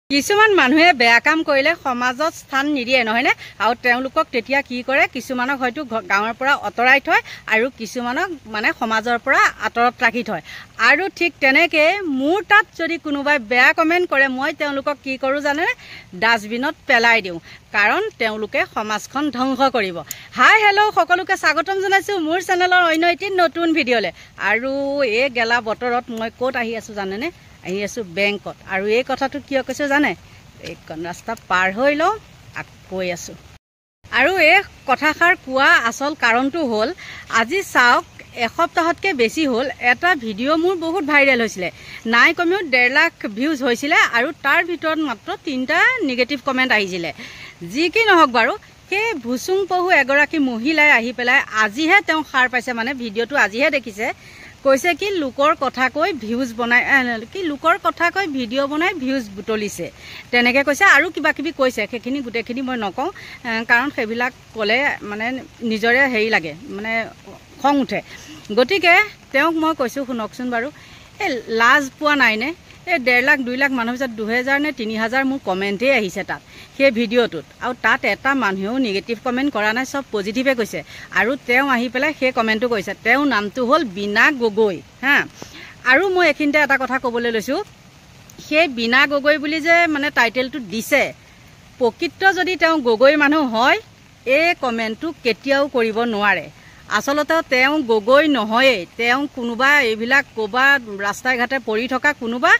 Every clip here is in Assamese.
কিছুমান মানুহে বেয়া কাম কৰিলে সমাজত স্থান নিদিয়ে নহয়নে আৰু তেওঁলোকক তেতিয়া কি কৰে কিছুমানক হয়তো গাঁৱৰ পৰা অতৰাই থয় আৰু কিছুমানক মানে সমাজৰ পৰা আঁতৰত ৰাখি থয় আৰু ঠিক তেনেকৈ মোৰ তাত যদি কোনোবাই বেয়া কমেণ্ট কৰে মই তেওঁলোকক কি কৰোঁ জানে ডাষ্টবিনত পেলাই দিওঁ কাৰণ তেওঁলোকে সমাজখন ধ্বংস কৰিব। হাই হেল্ল' সকলোকে স্বাগতম জনাইছোঁ মোৰ চেনেলৰ অন্য এটি নতুন ভিডিঅ'লৈ। আৰু এই গেলা বতৰত মই ক'ত আহি আছোঁ জানেনে আহি আছোঁ বেংকত আৰু এই কথাটো কিয় কৈছোঁ জানে এইখন ৰাস্তা পাৰ হৈ লওঁ কৈ আছোঁ আৰু এই কথাষাৰ কোৱা আচল কাৰণটো হ'ল আজি চাওক এসপ্তাহতকৈ বেছি হ'ল এটা ভিডিঅ' মোৰ বহুত ভাইৰেল হৈছিলে নাই কমেও 1.5 লাখ ভিউজ হৈছিলে আৰু তাৰ ভিতৰত মাত্ৰ 3টা নিগেটিভ কমেণ্ট আহিছিলে। যি কি নহওক বাৰু সেই ভুচুং পহু এগৰাকী মহিলাই আহি পেলাই আজিহে তেওঁ সাৰ পাইছে মানে ভিডিঅ'টো আজিহে দেখিছে কৈছে কি লোকৰ কথা কৈ ভিউজ বনাই কি লোকৰ কথা কৈ ভিডিঅ' বনাই ভিউজ বুটলিছে তেনেকৈ কৈছে আৰু কিবা কিবি কৈছে সেইখিনি গোটেইখিনি মই নকওঁ কাৰণ সেইবিলাক ক'লে মানে নিজৰে হেৰি লাগে মানে খং উঠে। গতিকে তেওঁক মই কৈছোঁ শুনকচোন বাৰু এই লাজ পোৱা নাইনে এই 1.5 লাখ 2 লাখ মানুহৰ পিছত 2000 নে 3000 মোৰ কমেণ্টেই আহিছে তাত সেই ভিডিঅ'টোত আৰু তাত এটা মানুহেও নিগেটিভ কমেণ্ট কৰা নাই চব পজিটিভে কৈছে আৰু তেওঁ আহি পেলাই সেই কমেণ্টটো কৈছে তেওঁৰ নামটো হ'ল বীণা গগৈ হা। আৰু মই এইখিনিতে এটা কথা ক'বলৈ লৈছোঁ সেই বীণা গগৈ বুলি যে মানে টাইটেলটো দিছে প্ৰকৃত যদি তেওঁ গগৈ মানুহ হয় এই কমেণ্টটো কেতিয়াও কৰিব নোৱাৰে। আচলতে তেওঁ গগৈ নহয়েই তেওঁ কোনোবা এইবিলাক ক'ৰবাত ৰাস্তাই ঘাটে পৰি থকা কোনোবা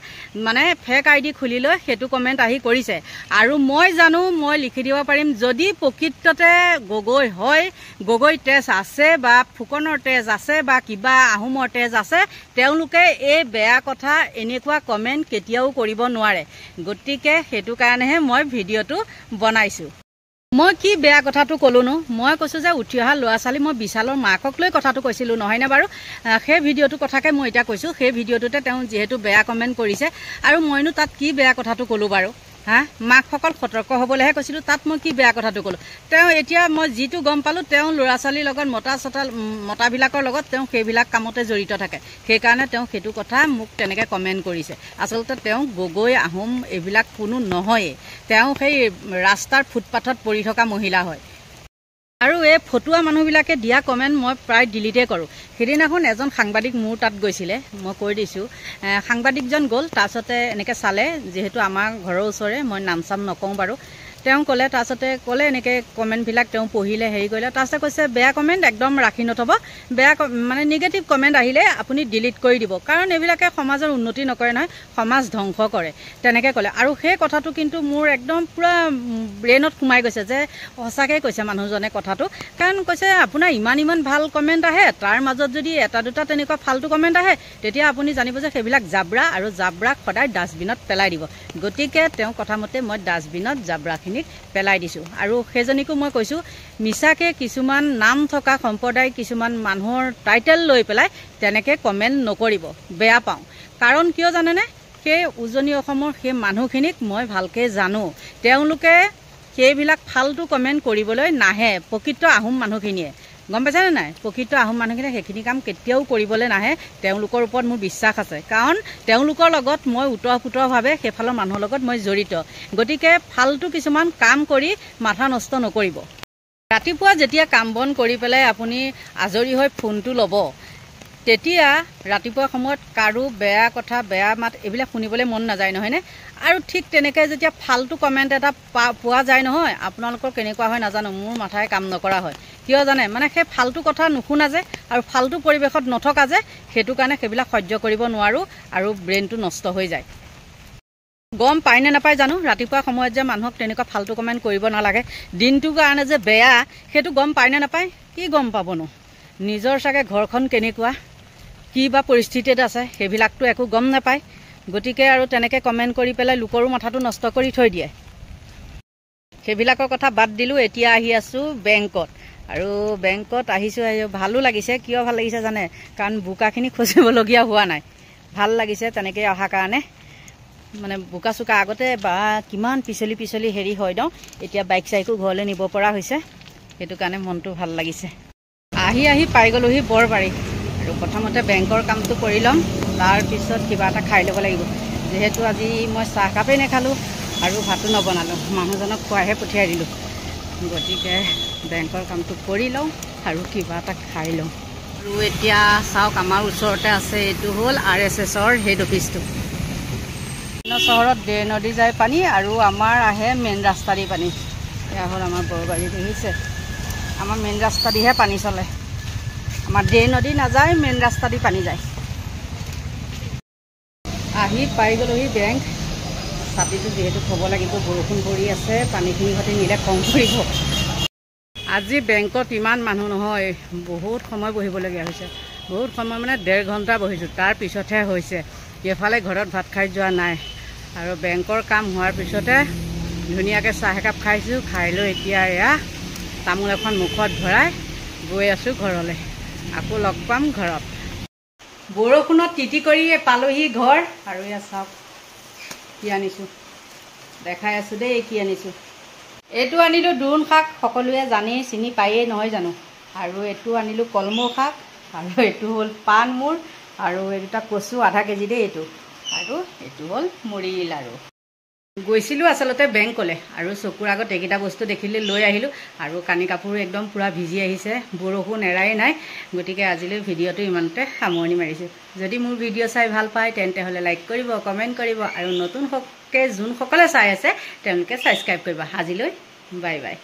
মানে ফেক আইডি খুলি লৈ সেইটো কমেণ্ট আহি কৰিছে আৰু মই জানো মই লিখি দিব পাৰিম যদি প্ৰকৃততে গগৈ হয় গগৈ তেজ আছে বা ফুকনৰ তেজ আছে বা কিবা আহোমৰ তেজ আছে তেওঁলোকে এই বেয়া কথা এনেকুৱা কমেণ্ট কেতিয়াও কৰিব নোৱাৰে। গতিকে সেইটো কাৰণেহে মই ভিডিঅ'টো বনাইছোঁ। মই কি বেয়া কথাটো ক'লোনো মই কৈছোঁ যে উঠি অহা ল'ৰা ছোৱালী মই বিশালৰ মাকক লৈ কথাটো কৈছিলোঁ নহয়নে বাৰু সেই ভিডিঅ'টোৰ কথাকে মই এতিয়া কৈছোঁ সেই ভিডিঅ'টোতে তেওঁ যিহেতু বেয়া কমেণ্ট কৰিছে আৰু মইনো তাত কি বেয়া কথাটো ক'লোঁ বাৰু হা মাকসকল সতৰ্ক হ'বলৈহে কৈছিলোঁ তাত মই কি বেয়া কথাটো ক'লোঁ তেওঁ এতিয়া মই যিটো গম পালোঁ তেওঁ ল'ৰা ছোৱালীৰ লগত মতাবিলাকৰ লগত তেওঁ সেইবিলাক কামতে জড়িত থাকে সেইকাৰণে তেওঁ সেইটো কথা মোক তেনেকৈ কমেণ্ট কৰিছে। আচলতে তেওঁ গগৈ আহোম এইবিলাক কোনো নহয়েই তেওঁ সেই ৰাস্তাৰ ফুটপাথত পৰি থকা মহিলা হয় আৰু এই ফটুৱা মানুহবিলাকে দিয়া কমেণ্ট মই প্ৰায় ডিলিটে কৰোঁ। সেইদিনাখন এজন সাংবাদিক মোৰ তাত গৈছিলে মই কৈ দিছোঁ সাংবাদিকজন গ'ল তাৰপিছতে এনেকৈ চালে যিহেতু আমাৰ ঘৰৰ ওচৰে মই নাম চাম নকওঁ বাৰু তেওঁ ক'লে তাৰপিছতে ক'লে এনেকৈ কমেণ্টবিলাক তেওঁ পঢ়িলে হেৰি কৰিলে তাৰপিছতে কৈছে বেয়া কমেণ্ট একদম ৰাখি নথ'ব বেয়া মানে নিগেটিভ কমেণ্ট আহিলে আপুনি ডিলিট কৰি দিব কাৰণ এইবিলাকে সমাজৰ উন্নতি নকৰে নহয় সমাজ ধ্বংস কৰে তেনেকৈ ক'লে আৰু সেই কথাটো কিন্তু মোৰ একদম পূৰা ব্ৰেইনত সোমাই গৈছে যে সঁচাকৈ কৈছে মানুহজনে কথাটো কাৰণ কৈছে আপোনাৰ ইমান ভাল কমেণ্ট আহে তাৰ মাজত যদি এটা দুটা তেনেকুৱা ফাল্টু কমেণ্ট আহে তেতিয়া আপুনি জানিব যে সেইবিলাক জাবৰা আৰু জাবৰাক সদায় ডাষ্টবিনত পেলাই দিব। গতিকে তেওঁ কথামতে মই ডাষ্টবিনত জাবৰাখিনি পেলাই দিছোঁ আৰু সেইজনীকো মই কৈছোঁ মিছাকৈ কিছুমান নাম থকা সম্প্ৰদায় কিছুমান মানুহৰ টাইটেল লৈ পেলাই তেনেকৈ কমেণ্ট নকৰিব বেয়া পাওঁ কাৰণ কিয় জানেনে সেই উজনি অসমৰ সেই মানুহখিনিক মই ভালকৈ জানো তেওঁলোকে সেইবিলাক ফাল্টু কমেণ্ট কৰিবলৈ নাহে প্ৰকৃত আহোম মানুহখিনিয়ে গম পাইছেনে নাই প্ৰকৃত আহোম মানুহখিনিয়ে সেইখিনি কাম কেতিয়াও কৰিবলৈ নাহে তেওঁলোকৰ ওপৰত মোৰ বিশ্বাস আছে কাৰণ তেওঁলোকৰ লগত মই ওতঃপ্ৰোতভাৱে সেইফালৰ মানুহৰ লগত মই জড়িত। গতিকে ফাল্টু কিছুমান কাম কৰি মাথা নষ্ট নকৰিব। ৰাতিপুৱা যেতিয়া কাম বন কৰি পেলাই আপুনি আজৰি হৈ ফোনটো ল'ব তেতিয়া ৰাতিপুৱা সময়ত কাৰো বেয়া কথা বেয়া মাত এইবিলাক শুনিবলৈ মন নাযায় নহয়নে আৰু ঠিক তেনেকৈ যেতিয়া ফাল্টু কমেণ্ট এটা পোৱা যায় নহয় আপোনালোকৰ কেনেকুৱা হয় নাজানো মোৰ মাথাই কাম নকৰা হয় কিয় জানে মানে সেই ফাল্টু কথা নুশুনা যে আৰু ফাল্টু পৰিৱেশত নথকা যে সেইটো কাৰণে সেইবিলাক সহ্য কৰিব নোৱাৰোঁ আৰু ব্ৰেইনটো নষ্ট হৈ যায়। গম পায় নে নাপায় জানো ৰাতিপুৱা সময়ত যে মানুহক তেনেকুৱা ফাল্টু কমেণ্ট কৰিব নালাগে দিনটোৰ কাৰণে যে বেয়া সেইটো গম পায় নে নাপায় কি গম পাবনো নিজৰ চাগে ঘৰখন কেনেকুৱা কি বা পৰিস্থিতিত আছে সেইবিলাকতো একো গম নাপায়। গতিকে আৰু তেনেকৈ কমেণ্ট কৰি পেলাই লোকৰো মাথাটো নষ্ট কৰি থৈ দিয়ে সেইবিলাকৰ কথা বাদ দিলোঁ। এতিয়া আহি আছোঁ বেংকত আৰু বেংকত আহিছোঁ ভালো লাগিছে কিয় ভাল লাগিছে জানে কাৰণ বোকাখিনি খচিবলগীয়া হোৱা নাই ভাল লাগিছে তেনেকৈ অহাৰ কাৰণে মানে বোকা চোকা আগতে বা কিমান পিছলি হেৰি হয় ন এতিয়া বাইক চাইকো ঘৰলৈ নিব পৰা হৈছে সেইটো কাৰণে মনটো ভাল লাগিছে। আহি পাই গ'লোহি বৰবাৰী আৰু প্ৰথমতে বেংকৰ কামটো কৰি ল'ম তাৰপিছত কিবা এটা খাই ল'ব লাগিব যিহেতু আজি মই চাহকাপেই নেখালোঁ আৰু ভাতো নবনালোঁ, মানুহজনক খুৱাইহে পঠিয়াই দিলোঁ। গতিকে বেংকৰ কামটো কৰি লওঁ আৰু কিবা এটা খাই লওঁ। আৰু এতিয়া চাওক, আমাৰ ওচৰতে আছে, এইটো হ'ল RSSৰ হেড অফিচটো। চহৰত দেৰ নদী যায় পানী আৰু আমাৰ আহে মেইন ৰাস্তা দি পানী। এয়া হ'ল আমাৰ বৰবাৰী, দেখিছে? আমাৰ মেইন ৰাস্তা দিহে পানী চলে, আমাৰ দেৰ নদী নাযায়, মেইন ৰাস্তা দি পানী যায়। আহি পাই গ'লোহি বেংক। ছাতিটো যিহেতু থ'ব লাগিব, বৰষুণ পৰি আছে, পানীখিনি সৈতে নিলে কম পৰিব। আজি বেংকত ইমান মানুহ নহয়, বহুত সময় বহিবলগীয়া হৈছে। বহুত সময় মানে 1.5 ঘণ্টা বহিছোঁ, তাৰপিছতহে হৈছে। এফালে ঘৰত ভাত খাই যোৱা নাই আৰু বেংকৰ কাম হোৱাৰ পিছতে ধুনীয়াকৈ চাহ একাপ খাইছোঁ। খাই লৈ এতিয়া এয়া তামোল এখন মুখত ভৰাই গৈ আছোঁ ঘৰলৈ। আকৌ লগ পাম ঘৰত। বৰষুণত তিতি কৰি পালোহি ঘৰ। আৰু এয়া চাওক কি আনিছোঁ, দেখাই আছোঁ দেই কি আনিছোঁ। এইটো আনিলোঁ দোৰোণ শাক, সকলোৱে জানেই, চিনি পায়েই নহয় জানো। আৰু এইটো আনিলোঁ কলমৌ শাক, আৰু এইটো হ'ল পাণ মূৰ, আৰু এই দুটা কচু আধা কেজি দেই এইটো, আৰু এইটো হ'ল মুড়ি লাৰু। গৈছিলোঁ আচলতে বেংকলৈ, আৰু চকুৰ আগত এইকেইটা বস্তু দেখিলে লৈ আহিলোঁ। আৰু কানি কাপোৰ একদম পূৰা ভিজি আহিছে, বৰষুণ এৰাই নাই। গতিকে আজিলৈ ভিডিঅ'টো ইমানতে সামৰণি মাৰিছোঁ। যদি মোৰ ভিডিঅ' চাই ভাল পায় তেন্তে হ'লে লাইক কৰিব, কমেণ্ট কৰিব, আৰু নতুনকৈ যোনসকলে চাই আছে তেওঁলোকে ছাবস্ক্ৰাইব কৰিব। আজিলৈ বাই বাই।